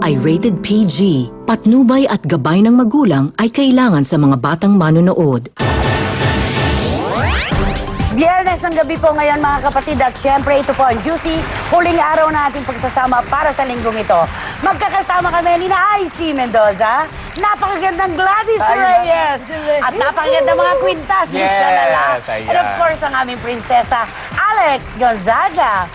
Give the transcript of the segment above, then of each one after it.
ay rated PG. Patnubay at gabay ng magulang ay kailangan sa mga batang manonood. Biyernes ng gabi po ngayon mga kapatid at syempre ito po ang Juicy, huling araw na ating pagsasama para sa linggong ito. Magkakasama kami ni Icy Mendoza, napakagandang Gladys Reyes, at napakagandang mga kwintas ni Shalala. And of course ang aming prinsesa, Alex Gonzaga.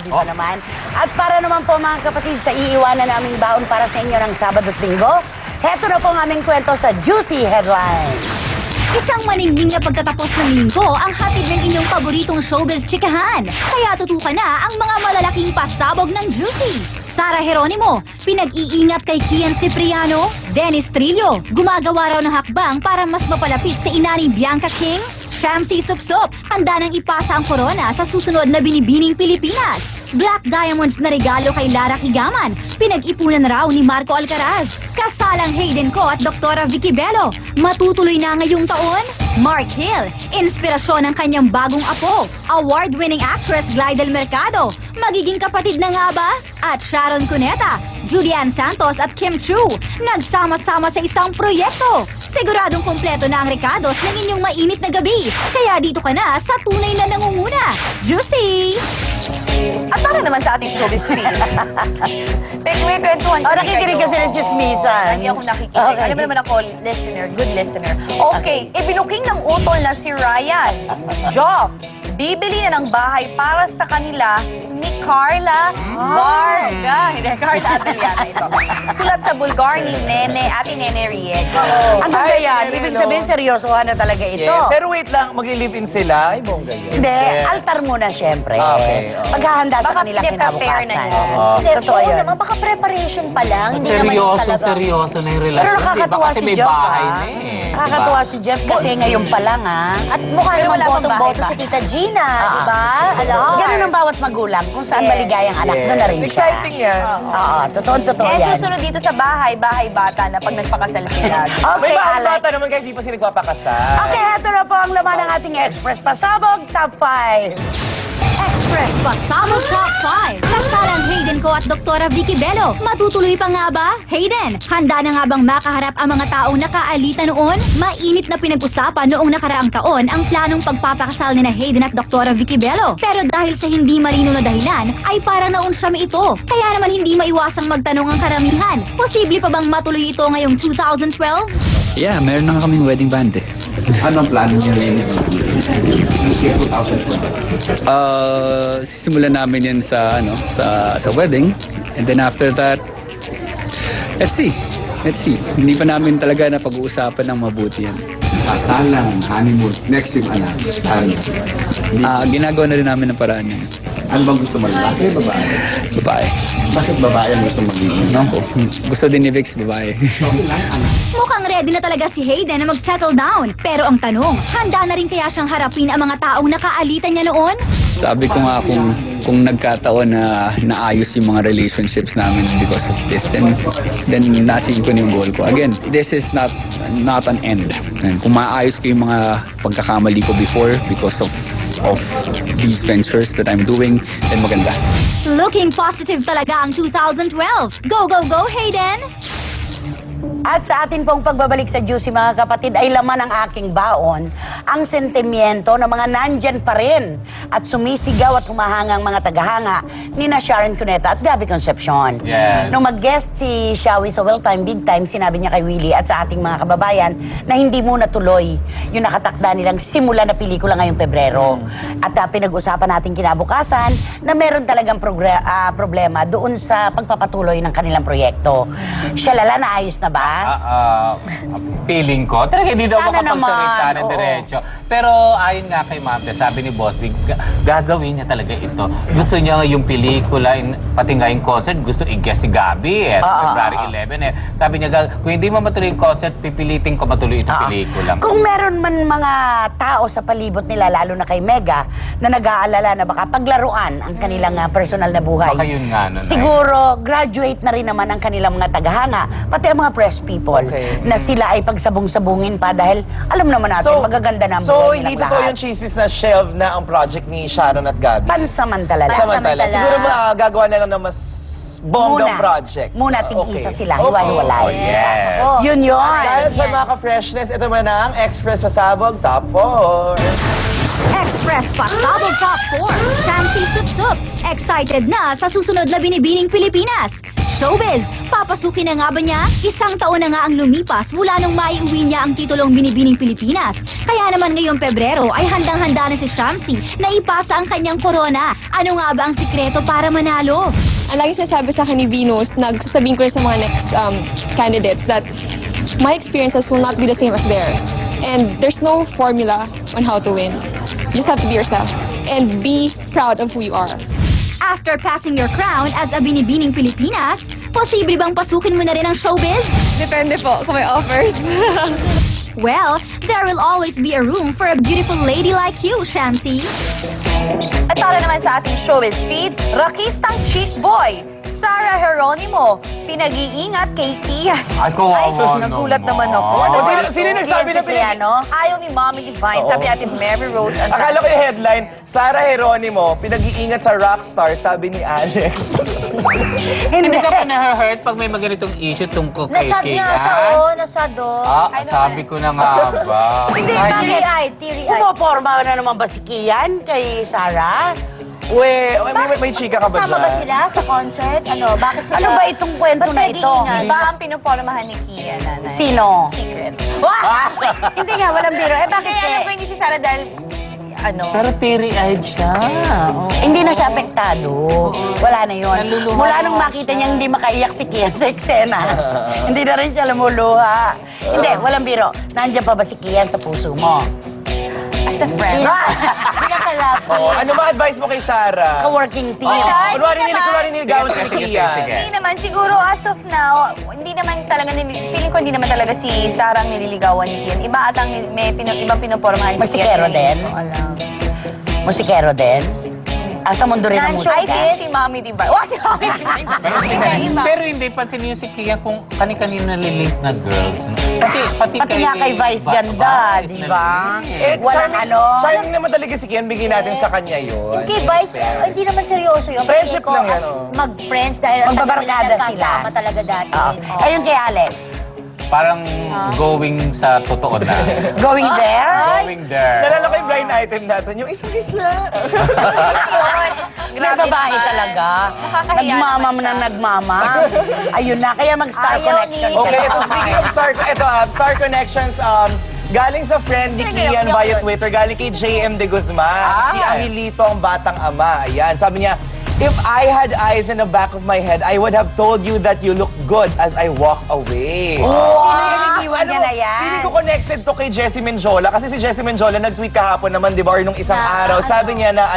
Di ba naman? At para naman po mga kapatid sa iiwanan naming baon para sa inyo ng Sabado at Linggo, heto na po ang aming kwento sa Juicy Headlines. Isang maningning na pagtatapos ng linggo ang hatid ng inyong paboritong showbiz chikahan. Kaya tutukan na ang mga malalaking pasabog ng Juicy. Sara Geronimo, pinag-iingat kay Kian Cipriano. Dennis Trillo, gumagawa raw ng hakbang para mas mapalapit sa ina ni Bianca King. Shamsi Supsop, handa nang ipasa ang corona sa susunod na binibining Pilipinas. Black Diamonds na regalo kay Lara Higaman, pinag-ipunan raw ni Marco Alcaraz. Kasalang Hayden Ko at Doktora Vicky Bello, matutuloy na ngayong taon. Mark Hill, inspirasyon ng kanyang bagong apo. Award-winning actress Glidel Mercado, magiging kapatid na nga ba? At Sharon Cuneta, Julian Santos at Kim Chu, nagsama-sama sa isang proyekto. Siguradong kompleto na ang recados ng inyong mainit na gabi. Kaya dito ka na sa tunay na nangunguna. Juicy! At para naman sa ating showbiz feed. May kwentuhan kasi nakikinig kasi ng chismisan. Lagi ako nakikinig. Okay. Alam mo naman ako, listener, good listener. Okay, ibinuking ng utol na si Ryan. Joff, bibili na ng bahay para sa kanila ni Carla Varga. Hindi, Carla Abellana ito. Sulat sa Bulgar ni Nene, Ate Nene Riek. Ang ganda yan. Ibig sabihin, seryosohan na talaga ito. Yes. Pero wait lang, magli-live-in sila. Ay, bongga yun. Hindi, altar muna syempre. Okay. Paghahanda sa Baka kanila prepare na kinabukasan. niya. Totoo Oo yan. naman, baka preparation pa lang. Hindi naman yung talaga. Seryoso na yung Pero relasyon. nakakatuwa Kasi si may Jeff, bahay ah. na eh. Nakakatuwa si Jeff kasi ngayon pa lang, At mukha Pero naman wala pang botong-boto bahay si Tita Gina, di ba? Alam. Ganun ang bawat magulang. Kung saan Yes. maligayang anak, doon na rin siya. Exciting yan. Oo, totoo Eh, yan. susunod dito sa bahay bata na pag nagpakasal sila. Okay, May mga Alex. bata naman kahit di pa sila nagpapakasal. Okay, heto na po ang laman ng ating Express Pasabog Top 5. Express Pasabog Top 5. Kasalang Hayden Ko at Doktora Vicky Bello. Matutuloy pa nga ba? Hayden, handa na nga bang makaharap ang mga taong nakaalita noon? Mainit na pinag-usapan noong nakaraang taon ang planong pagpapakasal ni na Hayden at Doktora Vicky Bello. Pero dahil sa hindi marino na dahilan, ay parang naunsyam ito. Kaya naman hindi maiwasang magtanong ang karamihan. Posible pa bang matuloy ito ngayong 2012? Yeah, meron na kaming wedding band eh. Anong plano niyo ngayon? This year, 2012. Simulan namin yan sa wedding. And then after that, let's see. Hindi pa namin talaga na pag-uusapan ng mabuti yan. Kasalan, honeymoon, next yung anak. Ginagawa na rin namin ng paraan yan. Ano bang gusto mo? Lalaki, babae? Babae. Bakit babae ang gusto magiging? Ako, gusto din ni Vix, babae. Mukhang ready na talaga si Hayden na mag-settle down. Pero ang tanong, handa na rin kaya siyang harapin ang mga taong nakaalitan niya noon? Sabi ko nga kung nagkataon na naayos yung mga relationships namin because of this, then na-achieve ko na yung goal ko. Again, this is not an end. And kung maayos ko yung mga pagkakamali ko before because of these ventures that I'm doing, then maganda. Looking positive talaga ang 2012. Go, go, go, Hayden! At sa atin pong pagbabalik sa Juicy mga kapatid ay laman ng aking baon ang sentimiento ng mga nandyan pa rin at sumisigaw at humahangang mga tagahanga ni na Sharon Cuneta at Gabby Concepcion. Yes. Nung mag-guest si Shawi sa Well Time Big Time, sinabi niya kay Willie at sa ating mga kababayan na hindi muna tuloy yung nakatakda nilang simula na pelikula ngayong Pebrero. At pinag-usapan natin kinabukasan na meron talagang problema doon sa pagpapatuloy ng kanilang proyekto. Shalala, naayos na ba? Feeling ko. Talaga hindi daw Sana makapagsalita naman, na oo. diretso. Pero ayon nga kay Ma'am, sabi ni Boss Big, gagawin niya talaga ito. Gusto niya yung pelikula, pati nga yung concert, gusto i-guest si Gabby February 11 eh. Sabi niya, kung hindi mo matuloy yung concert, pipilitin ko matuloy itong pelikula. Kung meron man mga tao sa palibot nila, lalo na kay Mega, na nag-aalala na baka paglaruan ang kanilang personal na buhay. Baka yun nga, nanay. Siguro, graduate na rin naman ang kanilang mga tagahanga, pati ang mga press people, na sila ay pagsabong-sabungin pa dahil alam naman natin, magaganda na ang So, buhay hindi nilang totoo lahat. yung chismis na shelve na ang project ni Sharon at Gabby? Pansamantala lang. Samantala. Siguro gagawa na lang ng mas bonggang project. Muna, tig-isa Okay. sila. Okay. Hiwa-hiwalay. Oh, yes. Oh. Yun yun. Dahil sa mga ka-freshness, ito muna ang Express Pasabog Top 4. Express Pasabog Top 4, Shamsi Sup-Sup. Excited na sa susunod na Binibining Pilipinas. Showbiz, papasukin na nga ba niya? Isang taon na nga ang lumipas mula nung maiuwi niya ang titulong Binibining Pilipinas. Kaya naman ngayong Pebrero ay handang-handa na si Shamsi na ipasa ang kanyang korona. Ano nga ba ang sikreto para manalo? Ang lagi sinasabi sa akin ni Venus, nagsasabihin ko rin sa mga next candidates that my experiences will not be the same as theirs. And there's no formula on how to win. You just have to be yourself and be proud of who you are. After passing your crown as a Binibining Pilipinas, posible bang pasukin mo na rin ang showbiz? Depende po kung may offers. Well, there will always be a room for a beautiful lady like you, Shamsi. At para naman sa ating showbiz feed, rakistang chick boy, Sarah Geronimo, pinag-iingat kay Kian. Ay, kawawa Nagulat naman naman. ako. Oh, Ano, sino nagsabi na Cipriano? Ayaw ni Mommy Divine, Oo. sabi natin Mary Rose. Akala ko yung headline, Sarah Geronimo, pinag-iingat sa rockstar, sabi ni Alex. Hindi ka pa na-hurt pag may maganitong issue tungkol kay Nasad Kian? nga siya, nasad Sabi ko na nga ba? Hindi, Ay, bakit? Teary-eyed, teary-eyed. Pumoporma na naman ba si Kian kay Sarah? May chika ka ba dyan? Kasama ba sila sa concert? Ano, bakit sila? Ano ba itong kwento Ba't na ito? nag-iingat? Iba ang pinupormahan ni Kian, nanay. Sino? Secret. Hindi nga, walang biro. Eh, bakit Kaya alam ko kaya? hindi si Sarah dahil, Pero teary-eyed siya. Oo. Hindi na siya apektado. Wala na yun. Naluluha Mula nung na makita siya. niyang hindi makaiyak si Kian sa eksena, hindi na rin siya lumuluha. Hindi, walang biro. Nandiyan pa ba si Kian sa puso mo? as a friend. Bilang kalaki. Oh, ano ba advice mo kay Sarah? Ka-working team. Kunwari niligawan si Sige, Kian. sige. Hindi naman, siguro as of now, hindi naman talaga, feeling ko hindi naman talaga si Sarah ang nililigawan ni Kian. Iba atang may ibang pinopormahan si Musikero Kian. din? Hindi ko alam. Musikero din? Sa mundo rin ng Non-show musika. I think si Mami Divine. Oh, si Mami Divine. Pero hindi, pansinin niyo si Kia kung kani-kanina nililink na girls. Pati Pati nga kay Vice ganda, di ba? Walang ano. Charming naman talaga si Kian, bigyan natin sa kanya yun. Kay Vice, hindi naman seryoso yun. Friendship Feeling ko, lang yan, as oh. mag-friends dahil ang Magbabarkada tagal sila. nagkasama talaga dati. Oo. Ayun kay Alex. Parang going sa totoo na. Going there? Going there. Nalala ko yung blind item natin, yung isang isla. May babae talaga. Nakakahiya Nagmamam naman na siya. nagmamam. Ayun na, kaya mag-star Ayaw connection. ni- Okay, ito speaking of Star Connections, galing sa friend ni Kian via Twitter, galing kay JM De Guzman. Si Angelito ang batang ama. Ayan, sabi niya, if I had eyes in the back of my head, I would have told you that you look good as I walk away. Sino yung iniwan niya na yan? Hindi ko connected to kay Jessie Menjola kasi si Jessie Menjola nag-tweet kahapon naman, di ba, or nung isang araw. Sabi niya na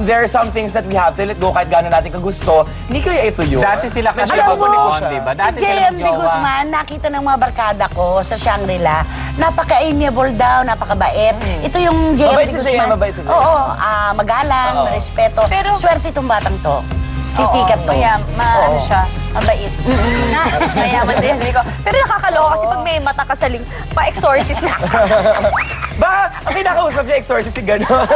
there are some things that we have to let go kahit gano'n natin kagusto. Hindi kaya ito yun. Dati sila kasi Medyo Alam mo, magbunikon, di ba? Si Dati sila JM De magjowa. Guzman, nakita ng mga barkada ko sa Shangri-La. Napaka-amiable daw, napakabait. Ito yung JM Mabait De si Guzman. JM, mabait si JM. Oo, magalang, Oo. respeto. Pero- Swerte itong batang to. Sisikat to. Ano siya, mabait. Mayaman din. Hindi ko. Pero nakakaloka kasi pag may mata ka sa pa-exorcist na. Ba, ang kinakausap niya, exorcist si gano'n.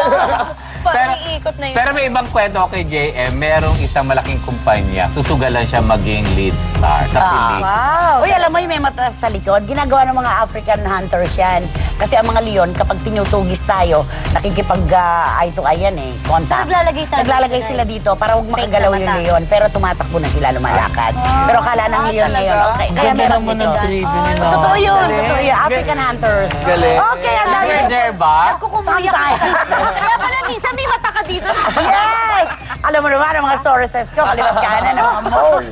Iikot na yun. Pero may ibang kwento kay JM, merong isang malaking kumpanya, susugalan siya maging lead star sa pelikula. Wow. Uy, alam mo yung may mata sa likod? Ginagawa ng mga African hunters yan. Kasi ang mga leon, kapag tinutugis tayo, nakikipag-eye to eye yan eh, contact. So, naglalagay talaga Naglalagay sila sila dito para huwag fake makagalaw na yung mata. leon. Pero tumatakbo na sila lumalakad. Pero kala ng leon talaga? ngayon, okay. Kaya meron dito. Totoo yun, totoo yun. African hunters. Galing. Okay, ang dami. Murder ba? Nagkukumuyak Sometimes. Kaya pala minsan may mata ka dito. Yes! Alam mo naman ang mga sources ko, kaliwat kanan ng mga mole.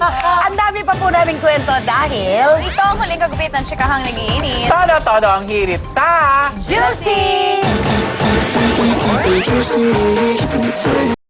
Ang dami pa po naming kwento dahil... Ito ang huling kagupit ng chikahang nag-iinit. Todo ang hirit sa... Juicy!